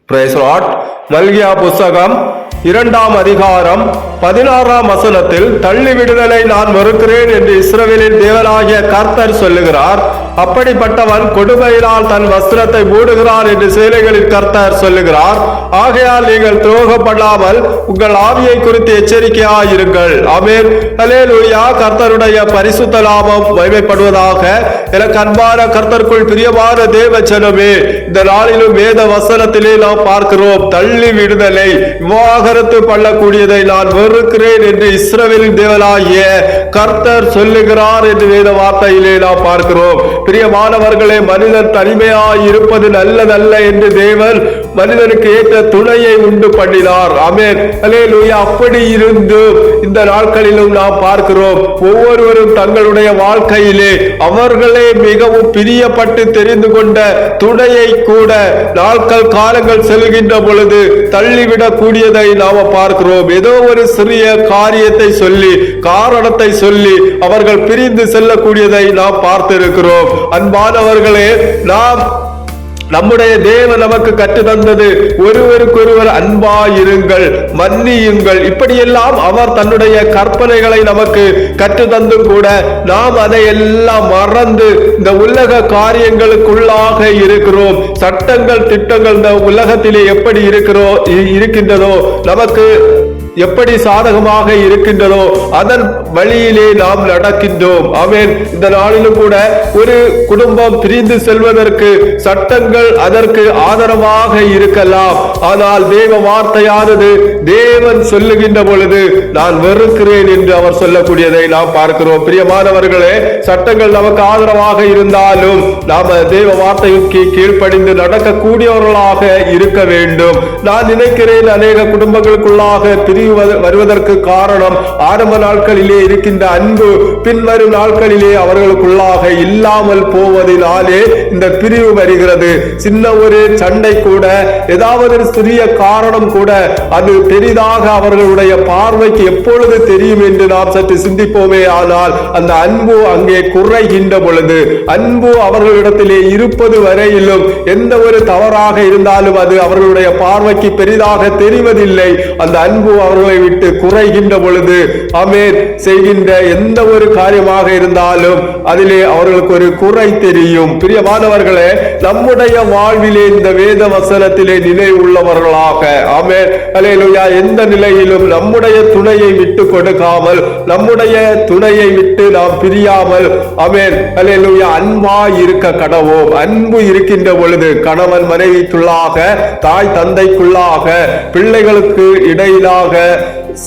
Price Lord. மல்கியா புஸ்தகம் 2ஆம் அதிகாரம் 16ஆம் வசனத்தில் தள்ளிவிடுதலை நான் மறுக்கிறேன் என்று இஸ்ரவேலின் தேவனாகிய கர்த்தர் சொல்லுகிறார். அப்படிப்பட்டவன் கொடுமையினால் தன் வஸ்திரத்தை மூடுகிறான் என்று சேனைகளின் கர்த்தர் சொல்லுகிறார். ஆகையால் நீங்கள் துரோகப்படாமல் உங்கள் ஆவியை குறித்து எச்சரிக்கையாயிருங்கள். ஆமென். அல்லேலூயா. கர்த்தருடைய பரிசுத்த நாமம் மகிமைப்படுவதாக. எனக்கு அன்பான கர்த்தருக்குள் பிரியமான தேவ ஜனமே, இந்த நாளிலும் வேத வசனத்திலே நாம் பார்க்கிறோம், தள்ளி விடுதலை, விவாகரத்து பண்ணக்கூடியதை நான் வெறுக்கிறேன் என்று இஸ்ரவேலின் தேவனாகிய கர்த்தர் சொல்லுகிறார் என்று வேத வார்த்தையிலே நாம் பார்க்கிறோம். பிரியமானவர்களே, மனிதன் தனிமையாய் இருப்பது நல்லதல்ல என்று தேவன் மனிதனுக்கு ஏற்ற துணையை உண்டு பண்ணினார். ஆமென். அல்லேலூயா. அப்படி இருந்து இந்த நாட்களிலும் நாம் பார்க்கிறோம், ஒவ்வொருவரும் தங்களுடைய வாழ்க்கையிலே அவர்களே மிகவும் பிரியப்பட்டு தெரிந்து கொண்ட துணையை கூட நாட்கள் காலங்கள் செல்கின்ற பொழுது தள்ளிவிடக் கூடியதை நாம பார்க்கிறோம். ஏதோ ஒரு சிறிய காரியத்தை சொல்லி, காரணத்தை சொல்லி அவர்கள் பிரிந்து செல்லக்கூடியதை நாம் பார்த்திருக்கிறோம். அன்பானவர்களே, நம்முடைய தேவன் நமக்கு கற்று தந்தது ஒருவருக்கொருவர் அன்பாயிருங்கள், மன்னியுங்கள். இப்படியெல்லாம் அவர் தன்னுடைய கற்பனைகளை நமக்கு கற்று தந்தும் கூட நாம் அதை எல்லாம் மறந்து இந்த உலக காரியங்களுக்குள்ளாக இருக்கிறோம். சட்டங்கள் திட்டங்கள் இந்த உலகத்திலே எப்படி இருக்கின்றதோ, நமக்கு எப்படி சாதகமாக இருக்கின்றதோ அதன் வழியிலே நாம் நடக்கின்றோம். ஆமென். இந்த நாளிலும் கூட ஒரு குடும்பம் பிரிந்து செல்வதற்கு சட்டங்கள் அதற்கு ஆதரவாக இருக்கலாம். ஆனால் தேவ வார்த்தையானது தேவன் சொல்லுகின்ற பொழுது நான் வெறுக்கிறேன் என்று அவர் சொல்லக்கூடியதை நாம் பார்க்கிறோம். பிரியமானவர்களே, சட்டங்கள் நமக்கு ஆதரவாக இருந்தாலும் நாம தேவ வார்த்தைக்கு கீழ்ப்படிந்து நடக்கக்கூடியவர்களாக இருக்க வேண்டும். நான் நினைக்கிறேன், அநேக குடும்பங்களுக்குள்ளாக வருவதற்கு காரணம் ஆரம்ப நாட்களிலே இருக்கின்ற அன்பு பின்வரும் நாட்களிலே அவர்களுக்குள்ளாக இல்லாமல் போவதினாலே இந்த பிரிவு வருகிறது. சின்ன ஒரு சண்டை கூட, ஏதாவது சிறிய காரணம் கூட அது பெரிதாக அவர்களுடைய பார்வைக்கு எப்பொழுது தெரியும் என்று நாம் சற்று சிந்திப்போமே. ஆனால் அந்த அன்பு அங்கே குறைகின்ற பொழுது, அன்பு அவர்களிடத்திலே இருப்பது வரையிலும் எந்த ஒரு தவறாக இருந்தாலும் அது அவர்களுடைய பார்வைக்கு பெரிதாக தெரிவதில்லை. அந்த அன்பு அவர்களை விட்டு குறைகின்ற பொழுது, ஆமென், செய்கின்ற எந்த ஒரு காரியமாக இருந்தாலும் அதிலே அவர்களுக்கு ஒரு குறை தெரியும். பிரியமானவர்களே, நம்முடைய வாழ்விலே இந்த வேத வசனத்திலே நிலை உள்ளவர்களாக, ஆமென், அல்லேலூயா, எந்த நிலையிலும் நம்முடைய துணையை விட்டு கொடுக்காமல், நம்முடைய துணையை விட்டு நாம் பிரியாமல், ஆமென், அல்லேலூயா, அன்பாய் இருக்க கடவோம். அன்பு இருக்கின்ற பொழுது கணவன் மனைவிக்குள்ளாக, தாய் தந்தைக்குள்ளாக, பிள்ளைகளுக்கு இடையிலாக,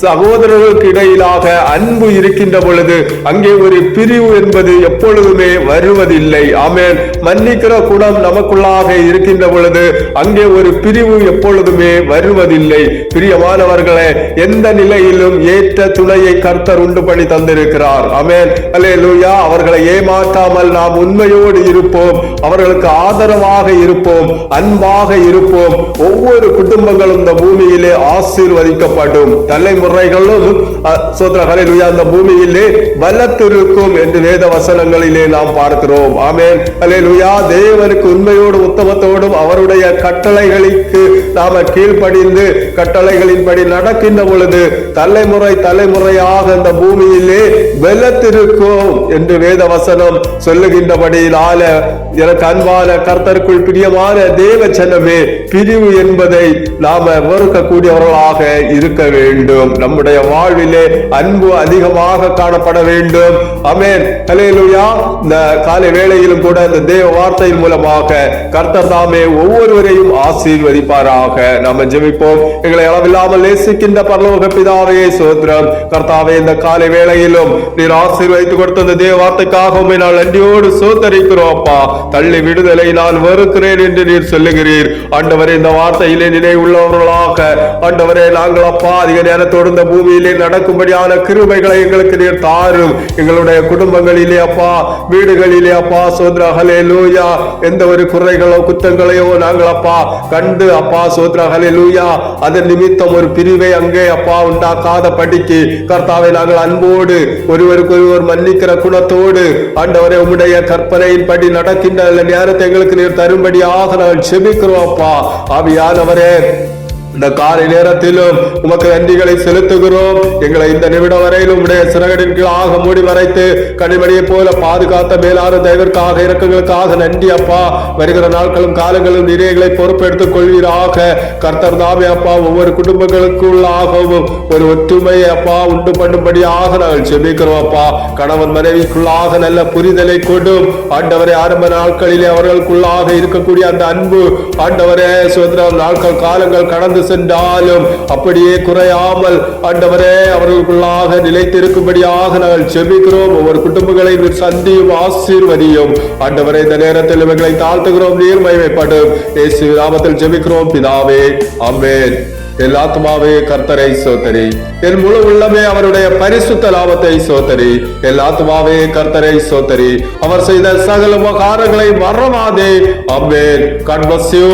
சகோதரர்களுக்கு இடையிலாக அன்பு இருக்கின்ற பொழுது அங்கே ஒரு பிரிவு என்பது எப்பொழுதுமே வருவதில்லை. ஆமென். மன்னிக்கிற குணம் நமக்குள்ளாக இருக்கின்ற பொழுது அங்கே ஒரு பிரிவு எப்பொழுதுமே வருவதில்லை. பிரியமானவர்களே, எந்த நிலையிலும் ஏற்ற துணையை கர்த்தர் உண்டு பண்ணி தந்திருக்கிறார். ஆமென். அல்லேலூயா. அவர்களை ஏமாற்றாமல் நாம் உண்மையோடு இருப்போம், அவர்களுக்கு ஆதரவாக இருப்போம், அன்பாக இருப்போம். ஒவ்வொரு குடும்பங்களும் இந்த பூமியிலே ஆசீர்வதிக்கப்படும். தலைமுறைகளும் அந்த பூமியிலே வல்லத்திருக்கும் என்று வேத வசனங்களிலே நாம் பார்க்கிறோம். ஆமென். அல்லேலூயா. தேவனுக்கு உண்மையோடு உத்தமத்தோடும் அவருடைய கட்டளைகளுக்கு நாம கீழ்ப்படிந்து கட்டளைகளின்படி நடக்கின்ற பொழுது தலைமுறை தலைமுறையாக இந்த பூமியிலே வெல்லத்திருக்கும் என்று வேத வசனம் சொல்லுகின்றபடியினால எனக்கு அன்பான கர்த்தருக்குள் பிரியமான தேவ ஜனமே, பிரிவு என்பதை நாம வெறுக்கக்கூடியவர்களாக இருக்க வேண்டும். நம்முடைய வாழ்விலே அன்பு அதிகமாக காணப்பட வேண்டும். ஆமென். அல்லேலூயா. இந்த காலை வேளையிலும் கூட இந்த தேவ வார்த்தையின் மூலமாக கர்த்தர் தாமே ஒவ்வொருவரையும் ஆசீர்வதிப்பாராக. நாம ஜெபிப்போம். எங்களை அளவில்லாமல் நேசிக்கின்ற பரலோக பிதாவே, ஸ்தோத்திரம். கர்த்தாவே, இந்த காலை வேளையிலும் நீர் ஆசீர்வதித்து கொடுத்த இந்த தேவ வார்த்தைக்காக உம்மை நான் நன்றியோடு ஸ்தோத்தரிக்கிறோம். அப்பா, தள்ளி விடுதலை நான் வெறுக்கிறேன் என்று நீர் சொல்லுகிறீர். ஆண்டவரே, இந்த வார்த்தையிலே நிலை உள்ளவர்களாக, ஆண்டவரே, நாங்கள் அப்பா அதிக நேரத்தோடு இந்த பூமியிலே நடக்கும்படியான கிருபைகளை எங்களுக்கு நீர் தாரும். எங்களுடைய குடும்பங்களிலே அப்பா, வீடுகளிலே அப்பா சோத்ரா ஹல்லேலூயா, எந்த ஒரு குறைகளோ குற்றங்களையோ நாங்கள் அப்பா கண்டு அப்பா சோத்ரா ஹல்லேலூயா அதன் நிமித்தம் ஒரு பிரிவை அங்கே அப்பா உண்டாக்காத படிக்கு கர்த்தாவை நாங்கள் அன்போடு ஒருவருக்கு ஒருவர் மன்னிக்கிற குணத்தோடு ஆண்டவரே உம்முடைய கற்பனையின் படி நடக்கின்ற நேரத்தை எங்களுக்கு நீர் தரும்படியாக நாங்கள் செபிக்கிறோம் அப்பா. ஆவியானவரே, இந்த காலை நேரத்திலும் உமக்கு நன்றிகளை செலுத்துகிறோம். எங்களை இந்த நிமிடம் வரையிலும் உடைய சிறகடின் கீழாக மூடி மறைத்து கனிமணியை போல பாதுகாத்த மேலான தெய்வற்காக இறக்கங்களுக்காக நன்றி அப்பா. வருகிற நாட்களும் காலங்களும் நிறைகளை பொறுப்பெடுத்துக் கொள்வீராக. கர்த்தர் தாமே அப்பா ஒவ்வொரு குடும்பங்களுக்குள்ளாகவும் ஒரு ஒற்றுமையை அப்பா உண்டு பண்ணும்படியாக நாங்கள் செபிக்கிறோம் அப்பா. கணவன் மனைவிக்குள்ளாக நல்ல புரிதலை கொண்டும் ஆண்டவரே, ஆரம்ப நாட்களிலே அவர்களுக்குள்ளாக இருக்கக்கூடிய அந்த அன்பு ஆண்டவரே சுதந்திரம் நாட்கள் காலங்கள் கடந்து சென்றாலும் அப்படியே குறையாமல் ஆண்டவரே அவர்களுக்குள்ளாக நிலைத்திருக்கும்படியாக நாங்கள் செபிக்கிறோம். ஒவ்வொரு குடும்பங்களை சந்தியும் ஆசீர்வதியும் ஆண்டவரே. இந்த நேரத்தில் இவர்களை தாழ்த்துகிறோம், நீர் மகிமைப்படும். இயேசு நாமத்தில் ஜெபிக்கிறோம் பிதாவே, ஆமென். என் ஆத்மாவே கர்த்தரை சோதரி, என் முழு உள்ளமே அவருடைய பரிசுத்த நாமத்தை சோதரி. என் ஆத்மாவே கர்த்தரை சோதரி, அவர் செய்த சகல உபகாரங்களை மறவாதே. ஆமென். God bless you.